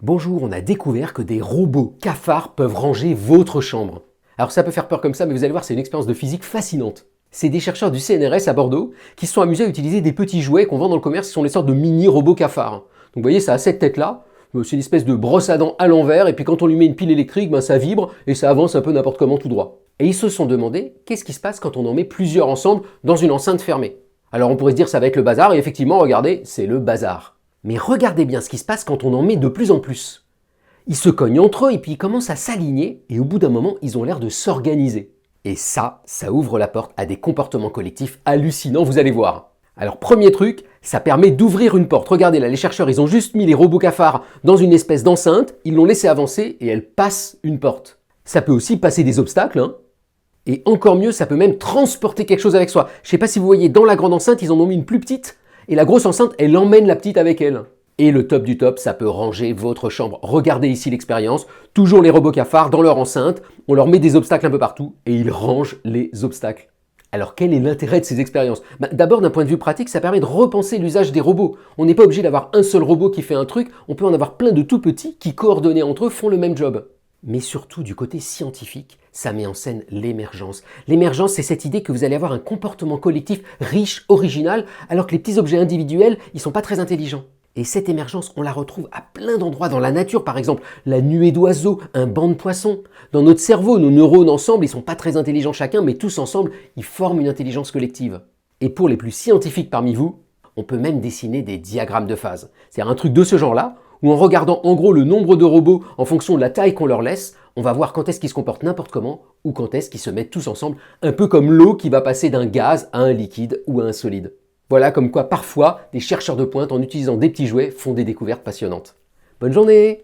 Bonjour, on a découvert que des robots cafards peuvent ranger votre chambre. Alors ça peut faire peur comme ça, mais vous allez voir, c'est une expérience de physique fascinante. C'est des chercheurs du CNRS à Bordeaux qui se sont amusés à utiliser des petits jouets qu'on vend dans le commerce qui sont des sortes de mini robots cafards. Donc vous voyez, ça a cette tête-là, c'est une espèce de brosse à dents à l'envers, et puis quand on lui met une pile électrique, ça vibre et ça avance un peu n'importe comment tout droit. Et ils se sont demandé qu'est-ce qui se passe quand on en met plusieurs ensemble dans une enceinte fermée. Alors on pourrait se dire ça va être le bazar, et effectivement, regardez, c'est le bazar. Mais regardez bien ce qui se passe quand on en met de plus en plus. Ils se cognent entre eux et puis ils commencent à s'aligner et au bout d'un moment, ils ont l'air de s'organiser. Et ça ouvre la porte à des comportements collectifs hallucinants, vous allez voir. Alors premier truc, ça permet d'ouvrir une porte. Regardez là, les chercheurs, ils ont juste mis les robots cafards dans une espèce d'enceinte, ils l'ont laissé avancer et elle passe une porte. Ça peut aussi passer des obstacles, Et encore mieux, ça peut même transporter quelque chose avec soi. Je ne sais pas si vous voyez, dans la grande enceinte, ils en ont mis une plus petite, et la grosse enceinte, elle emmène la petite avec elle. Et le top du top, ça peut ranger votre chambre. Regardez ici l'expérience, toujours les robots cafards dans leur enceinte, on leur met des obstacles un peu partout, et ils rangent les obstacles. Alors quel est l'intérêt de ces expériences? D'abord, d'un point de vue pratique, ça permet de repenser l'usage des robots. On n'est pas obligé d'avoir un seul robot qui fait un truc, on peut en avoir plein de tout petits qui, coordonnés entre eux, font le même job. Mais surtout, du côté scientifique, ça met en scène l'émergence. L'émergence, c'est cette idée que vous allez avoir un comportement collectif riche, original, alors que les petits objets individuels, ils sont pas très intelligents. Et cette émergence, on la retrouve à plein d'endroits dans la nature, par exemple, la nuée d'oiseaux, un banc de poissons. Dans notre cerveau, nos neurones ensemble, ils sont pas très intelligents chacun, mais tous ensemble, ils forment une intelligence collective. Et pour les plus scientifiques parmi vous, on peut même dessiner des diagrammes de phase. C'est-à-dire un truc de ce genre-là, où en regardant en gros le nombre de robots en fonction de la taille qu'on leur laisse, on va voir quand est-ce qu'ils se comportent n'importe comment ou quand est-ce qu'ils se mettent tous ensemble, un peu comme l'eau qui va passer d'un gaz à un liquide ou à un solide. Voilà comme quoi parfois des chercheurs de pointe en utilisant des petits jouets font des découvertes passionnantes. Bonne journée!